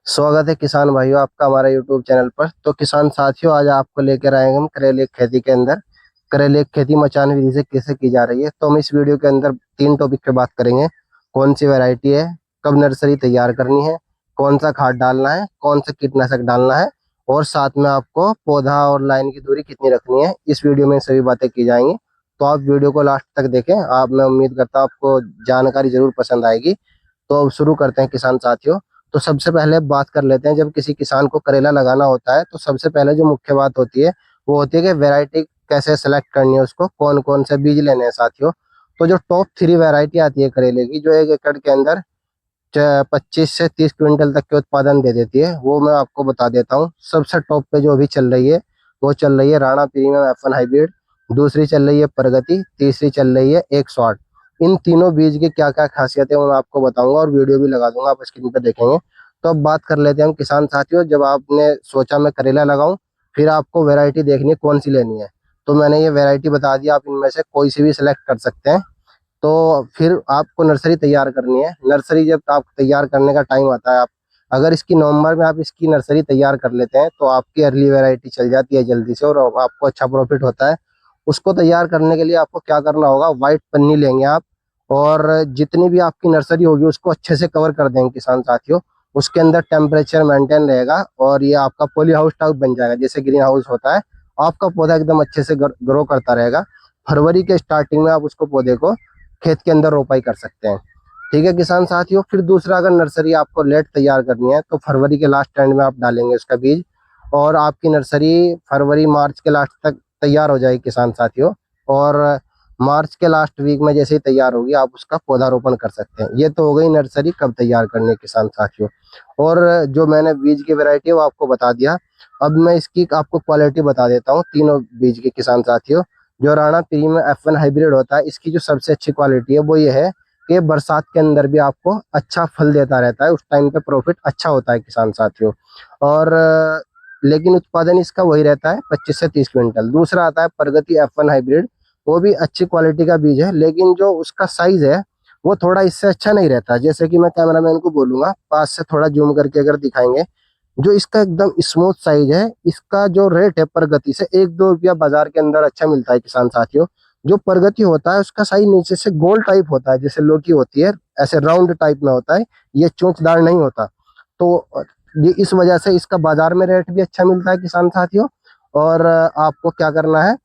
स्वागत है किसान भाइयों आपका हमारे YouTube चैनल पर। तो किसान साथियों, आज आपको लेकर आएंगे हम करेले की खेती के अंदर करेले की खेती मचान विधि से कैसे की जा रही है। तो हम इस वीडियो के अंदर तीन टॉपिक पे बात करेंगे। कौन सी वैरायटी है, कब नर्सरी तैयार करनी है, कौन सा खाद डालना है, कौन सा कीटनाशक डालना है, और साथ में आपको पौधा और लाइन की दूरी कितनी रखनी है। इस वीडियो में सभी बातें की जाएंगी। तो आप वीडियो को लास्ट तक देखें। मैं उम्मीद करता हूँ आपको जानकारी जरूर पसंद आएगी। तो अब शुरू करते हैं किसान साथियों। तो सबसे पहले बात कर लेते हैं, जब किसी किसान को करेला लगाना होता है तो सबसे पहले जो मुख्य बात होती है वो होती है कि वैरायटी कैसे सेलेक्ट करनी है, उसको कौन कौन से बीज लेने हैं साथियों। तो जो टॉप 3 वैरायटी आती है करेले की, जो 1 एकड़ के अंदर 25 से 30 क्विंटल तक के उत्पादन दे देती है, वो मैं आपको बता देता हूँ। सबसे टॉप पे जो अभी चल रही है वो चल रही है राणा प्रीमियम F1 हाइब्रिड। दूसरी चल रही है प्रगति, तीसरी चल रही है 108। इन तीनों बीज की क्या क्या खासियत है वो मैं आपको बताऊंगा और वीडियो भी लगा दूंगा, आप स्क्रीन पे देखेंगे। तो अब बात कर लेते हैं हम किसान साथियों। जब आपने सोचा मैं करेला लगाऊं, फिर आपको वैरायटी देखनी है कौन सी लेनी है। तो मैंने ये वैरायटी बता दी, आप इनमें से कोई सी भी सिलेक्ट कर सकते हैं। तो फिर आपको नर्सरी तैयार करनी है। नर्सरी जब आप तैयार करने का टाइम आता है, आप अगर इसकी नवंबर में आप इसकी नर्सरी तैयार कर लेते हैं तो आपकी अर्ली वैरायटी चल जाती है जल्दी से और आपको अच्छा प्रॉफिट होता है। उसको तैयार करने के लिए आपको क्या करना होगा, व्हाइट पन्नी लेंगे आप, और जितनी भी आपकी नर्सरी होगी उसको अच्छे से कवर कर देंगे किसान साथियों। उसके अंदर टेम्परेचर मेंटेन रहेगा और ये आपका पॉली हाउस टाइप बन जाएगा, जैसे ग्रीन हाउस होता है। आपका पौधा एकदम अच्छे से ग्रो करता रहेगा। फरवरी के स्टार्टिंग में आप उसको पौधे को खेत के अंदर रोपाई कर सकते हैं। ठीक है किसान साथियों। फिर दूसरा, अगर नर्सरी आपको लेट तैयार करनी है तो फरवरी के लास्ट एंड में आप डालेंगे उसका बीज, और आपकी नर्सरी फरवरी मार्च के लास्ट तक तैयार हो जाएगी किसान साथियों। और मार्च के लास्ट वीक में जैसे ही तैयार होगी आप उसका पौधारोपण कर सकते हैं। ये तो हो गई नर्सरी कब तैयार करनी है किसान साथियों। और जो मैंने बीज की वैरायटी है वो आपको बता दिया। अब मैं इसकी आपको क्वालिटी बता देता हूँ तीनों बीज के किसान साथियों। जो राणा प्रीमियम F1 हाइब्रिड होता है, इसकी जो सबसे अच्छी क्वालिटी है वो ये है कि बरसात के अंदर भी आपको अच्छा फल देता रहता है, उस टाइम पे प्रॉफिट अच्छा होता है किसान साथियों। और लेकिन उत्पादन इसका वही रहता है 25 से 30 क्विंटल। दूसरा आता है प्रगति F1 हाइब्रिड। वो भी अच्छी क्वालिटी का बीज है, लेकिन जो उसका साइज है वो थोड़ा इससे अच्छा नहीं रहता। जैसे कि मैं कैमरामैन को बोलूंगा पास से थोड़ा जूम करके अगर दिखाएंगे, जो इसका एकदम स्मूथ साइज है, इसका जो रेट है प्रगति से 1-2 रुपया बाजार के अंदर अच्छा मिलता है किसान साथियों। जो प्रगति होता है उसका साइज नीचे से गोल टाइप होता है, जैसे लौकी होती है ऐसे राउंड टाइप में होता है, ये चोंचदार नहीं होता। तो ये इस वजह से इसका बाजार में रेट भी अच्छा मिलता है किसान साथियों। और आपको क्या करना है,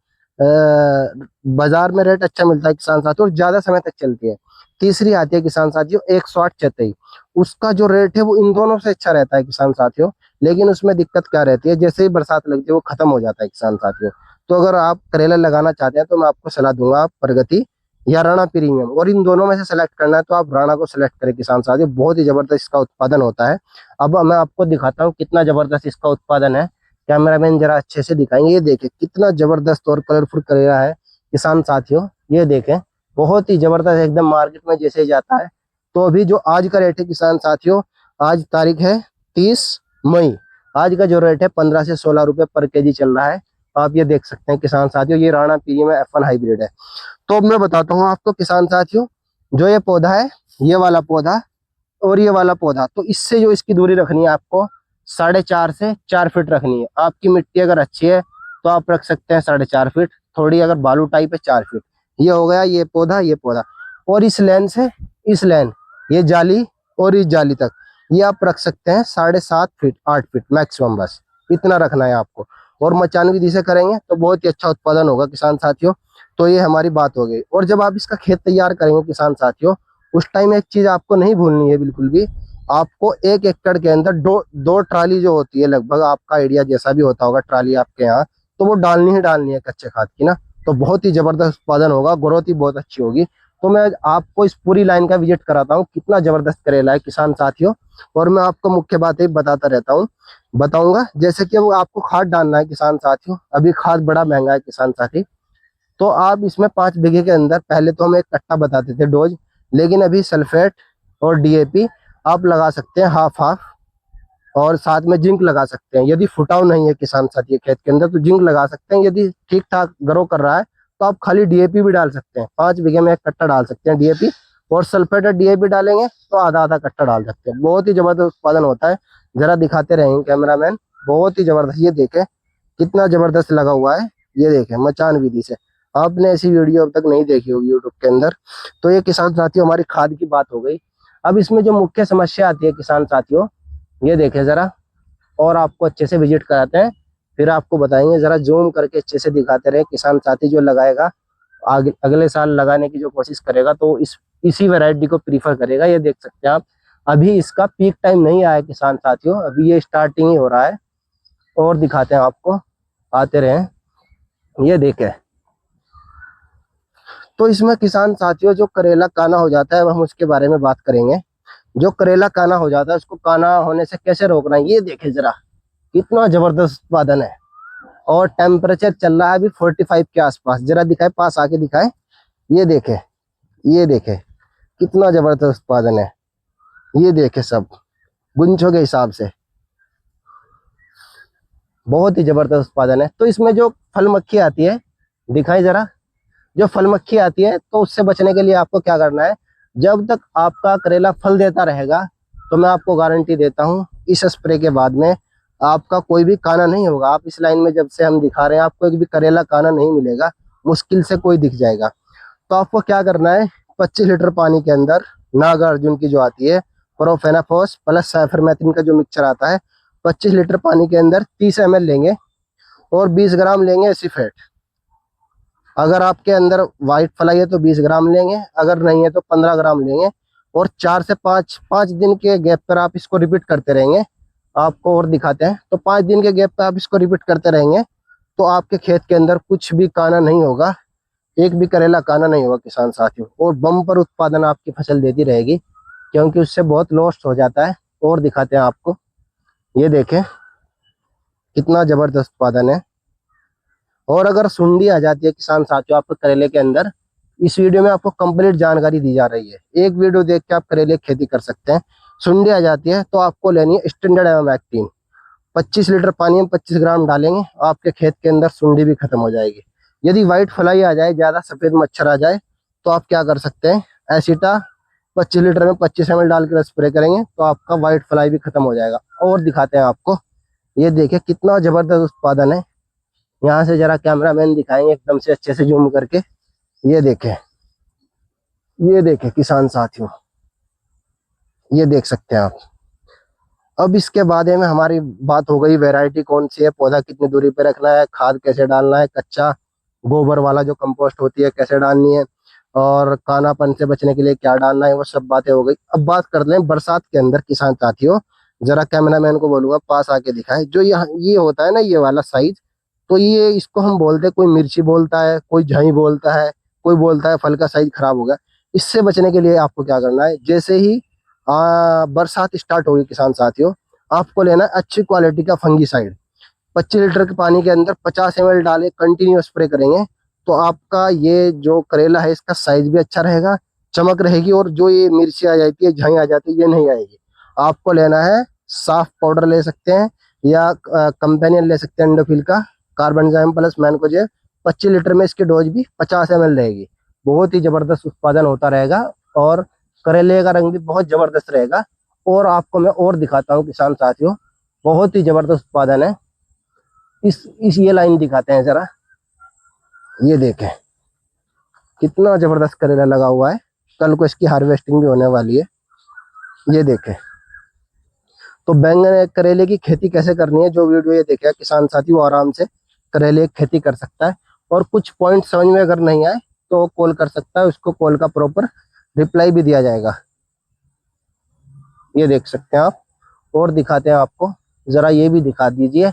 बाजार में रेट अच्छा मिलता है किसान साथियों और ज्यादा समय तक चलती है। तीसरी आती है किसान साथियों 108 उसका जो रेट है वो इन दोनों से अच्छा रहता है किसान साथियों। लेकिन उसमें दिक्कत क्या रहती है, जैसे ही बरसात लगती है वो खत्म हो जाता है किसान साथियों। तो अगर आप करेला लगाना चाहते हैं तो मैं आपको सलाह दूंगा आप प्रगति या राणा प्रीमियम, और इन दोनों में से सेलेक्ट करना है तो आप राणा को सेलेक्ट करें किसान साथियों। बहुत ही जबरदस्त इसका उत्पादन होता है। अब मैं आपको दिखाता हूँ कितना जबरदस्त इसका उत्पादन है। कैमरामैन जरा अच्छे से दिखाएंगे, ये देखें कितना जबरदस्त और कलरफुल करेला है किसान साथियों। ये देखें बहुत ही जबरदस्त, एकदम मार्केट में जैसे ही जाता है। तो अभी जो आज का रेट है किसान साथियों, आज तारीख है 30 मई। आज का जो रेट है 15 से 16 रुपए पर केजी चल रहा है। आप ये देख सकते हैं किसान साथियों, ये राणा प्रीमियम F1 हाइब्रिड है। तो अब मैं बताता हूँ आपको किसान साथियों, जो ये पौधा है, ये वाला पौधा और ये वाला पौधा, तो इससे जो इसकी दूरी रखनी है आपको 4.5 से 4 फीट रखनी है। आपकी मिट्टी अगर अच्छी है तो आप रख सकते हैं 4.5 फीट, थोड़ी अगर बालू टाइप है 4 फीट। ये हो गया ये पौधा, ये पौधा। और इस लेन से इस लेन, ये जाली और इस जाली तक, ये आप रख सकते हैं 7.5 फीट 8 फीट मैक्सिमम, बस इतना रखना है आपको। और मचान विधि से करेंगे तो बहुत ही अच्छा उत्पादन होगा किसान साथियों। तो ये हमारी बात हो गई। और जब आप इसका खेत तैयार करेंगे किसान साथियों, उस टाइम एक चीज आपको नहीं भूलनी है बिल्कुल भी। आपको 1 एकड़ के अंदर दो ट्राली जो होती है, लगभग आपका आइडिया जैसा भी होता होगा ट्राली आपके यहाँ, तो वो डालनी ही डालनी है कच्चे खाद की ना। तो बहुत ही जबरदस्त उत्पादन होगा, ग्रोथ ही बहुत अच्छी होगी। तो मैं आपको इस पूरी लाइन का विजिट कराता हूँ, कितना जबरदस्त करेला है किसान साथियों। और मैं आपको मुख्य बातें बताता रहता हूँ, बताऊंगा। जैसे कि वो आपको खाद डालना है किसान साथियों, अभी खाद बड़ा महंगा है किसान साथी। तो आप इसमें 5 बीघे के अंदर, पहले तो हम एक कट्टा बताते थे डोज, लेकिन अभी सल्फेट और डीएपी आप लगा सकते हैं हाफ हाफ। और साथ में जिंक लगा सकते हैं। यदि फुटाव नहीं है किसान साथी खेत के अंदर तो जिंक लगा सकते हैं। यदि ठीक ठाक ग्रो कर रहा है तो आप खाली डीएपी भी डाल सकते हैं। 5 बीघे में एक कट्टा डाल सकते हैं डीएपी, और सल्फेट और डीएपी डालेंगे तो आधा आधा कट्टा डाल सकते हैं। बहुत ही जबरदस्त उत्पादन होता है। जरा दिखाते रहेंगे कैमरामैन। बहुत ही जबरदस्त, ये देखे कितना जबरदस्त लगा हुआ है। ये देखे मचान विधि से, आपने ऐसी वीडियो अब तक नहीं देखी होगी यूट्यूब के अंदर। तो ये किसान साथियों हमारी खाद की बात हो गई। अब इसमें जो मुख्य समस्या आती है किसान साथियों, ये देखे जरा, और आपको अच्छे से विजिट कराते हैं, फिर आपको बताएंगे। जरा जूम करके अच्छे से दिखाते रहे। किसान साथी जो लगाएगा आगे अगले साल लगाने की जो कोशिश करेगा तो इसी वैरायटी को प्रीफर करेगा। ये देख सकते हैं आप, अभी इसका पीक टाइम नहीं आया किसान साथियों, अभी ये स्टार्टिंग ही हो रहा है। और दिखाते हैं आपको, आते रहे। ये देखे, तो इसमें किसान साथियों जो करेला काना हो जाता है, हम उसके बारे में बात करेंगे। जो करेला काना हो जाता है उसको काना होने से कैसे रोकना है, ये देखे जरा कितना जबरदस्त उत्पादन है। और टेम्परेचर चल रहा है अभी 45 के आसपास। जरा दिखाए, पास आके दिखाए। ये देखे, ये देखे कितना जबरदस्त उत्पादन है। ये देखे सब गुंछों के हिसाब से बहुत ही जबरदस्त उत्पादन है। तो इसमें जो फल मक्खी आती है, दिखाई जरा, जो फल मक्खी आती है तो उससे बचने के लिए आपको क्या करना है, जब तक आपका करेला फल देता रहेगा तो मैं आपको गारंटी देता हूँ इस स्प्रे के बाद में आपका कोई भी काना नहीं होगा। आप इस लाइन में जब से हम दिखा रहे हैं आपको एक भी करेला काना नहीं मिलेगा, मुश्किल से कोई दिख जाएगा। तो आपको क्या करना है, 25 लीटर पानी के अंदर नागार्जुन की जो आती है प्रोफेनाफॉस प्लस साइफरमेथ्रिन का जो मिक्सचर आता है, 25 लीटर पानी के अंदर 30 ml लेंगे और 20 ग्राम लेंगे एसीफेट। अगर आपके अंदर व्हाइट फ्लाई है तो 20 ग्राम लेंगे, अगर नहीं है तो 15 ग्राम लेंगे। और 4 से 5 दिन के गैप पर आप इसको रिपीट करते रहेंगे। आपको और दिखाते हैं, तो 5 दिन के गैप पर आप इसको रिपीट करते रहेंगे तो आपके खेत के अंदर कुछ भी काना नहीं होगा, एक भी करेला काना नहीं होगा किसान साथियों। और बम्पर उत्पादन आपकी फसल देती रहेगी, क्योंकि उससे बहुत लॉस हो जाता है। और दिखाते हैं आपको, ये देखें कितना जबरदस्त उत्पादन है। और अगर सुंडी आ जाती है किसान साथियों आपके करेले के अंदर, इस वीडियो में आपको कंप्लीट जानकारी दी जा रही है। एक वीडियो देख के आप करेले की खेती कर सकते हैं। सुंडी आ जाती है तो आपको लेनी है स्टैंडर्ड एमामेक्टिन। 25 लीटर पानी में 25 ग्राम डालेंगे, आपके खेत के अंदर सुंडी भी खत्म हो जाएगी। यदि व्हाइट फ्लाई आ जाए, ज्यादा सफेद मच्छर आ जाए, तो आप क्या कर सकते हैं, एसिटा 25 लीटर में 25 ml डाल कर स्प्रे करेंगे तो आपका व्हाइट फ्लाई भी खत्म हो जाएगा। और दिखाते हैं आपको, ये देखिए कितना जबरदस्त उत्पादन है। यहाँ से जरा कैमरामैन दिखाएंगे एकदम से अच्छे से जूम करके। ये देखें, ये देखें किसान साथियों, ये देख सकते हैं आप। अब इसके बाद में हमारी बात हो गई वैरायटी कौन सी है, पौधा कितनी दूरी पे रखना है, खाद कैसे डालना है, कच्चा गोबर वाला जो कंपोस्ट होती है कैसे डालनी है, और कानापन से बचने के लिए क्या डालना है, वो सब बातें हो गई। अब बात कर लें बरसात के अंदर किसान साथियों। जरा कैमरामैन को बोलूंगा पास आके दिखाए। जो ये होता है ना, ये वाला साइज, तो ये इसको हम बोलते हैं, कोई मिर्ची बोलता है, कोई झाई बोलता है, कोई बोलता है फल का साइज खराब हो गया। इससे बचने के लिए आपको क्या करना है, जैसे ही बरसात स्टार्ट होगी किसान साथियों, आपको लेना है अच्छी क्वालिटी का फंगीसाइड। 25 लीटर के पानी के अंदर 50 ml डाले, कंटिन्यू स्प्रे करेंगे तो आपका ये जो करेला है इसका साइज भी अच्छा रहेगा, चमक रहेगी, और जो ये मिर्ची आ जाती है, झाई आ जाती है, ये नहीं आएगी। आपको लेना है साफ पाउडर ले सकते हैं, या कंपेनियन ले सकते हैं एंडोफिल का, कार्बनजाइम प्लस मैनकोजेब। 25 लीटर में इसकी डोज भी 50 ml रहेगी। बहुत ही जबरदस्त उत्पादन होता रहेगा और करेले का रंग भी बहुत जबरदस्त रहेगा। और आपको मैं और दिखाता हूँ किसान साथियों, बहुत ही जबरदस्त उत्पादन है। इस ये लाइन दिखाते हैं जरा, ये देखें कितना जबरदस्त करेला लगा हुआ है। कल को इसकी हार्वेस्टिंग भी होने वाली है। ये देखें, तो बैंगन करेले की खेती कैसे करनी है, जो वीडियो ये देखे किसान साथी वो आराम से करेले की खेती कर सकता है। और कुछ पॉइंट समझ में अगर नहीं आए तो कॉल कर सकता है, उसको कॉल का प्रॉपर रिप्लाई भी दिया जाएगा। ये देख सकते हैं आप। और दिखाते हैं आपको, जरा ये भी दिखा दीजिए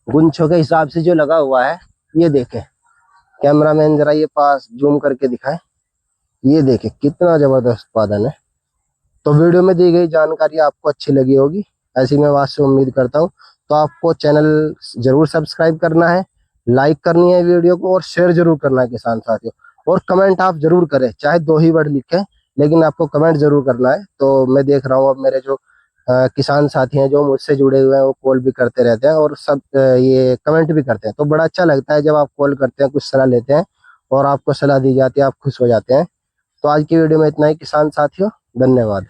गुंछों के हिसाब से जो लगा हुआ है। ये देखें कैमरामैन, जरा ये पास जूम करके दिखाए। ये देखें कितना जबरदस्त उत्पादन है। तो वीडियो में दी गई जानकारी आपको अच्छी लगी होगी, ऐसी मैं बात से उम्मीद करता हूँ। तो आपको चैनल जरूर सब्सक्राइब करना है, लाइक करनी है वीडियो को, और शेयर जरूर करना है किसान साथियों। और कमेंट आप जरूर करें, चाहे 2 ही वर्ड लिखें, लेकिन आपको कमेंट जरूर करना है। तो मैं देख रहा हूँ अब मेरे जो किसान साथी हैं जो मुझसे जुड़े हुए हैं वो कॉल भी करते रहते हैं, और सब ये कमेंट भी करते हैं। तो बड़ा अच्छा लगता है जब आप कॉल करते हैं, कुछ सलाह लेते हैं और आपको सलाह दी जाती है, आप खुश हो जाते हैं। तो आज की वीडियो में इतना ही किसान साथियों, धन्यवाद।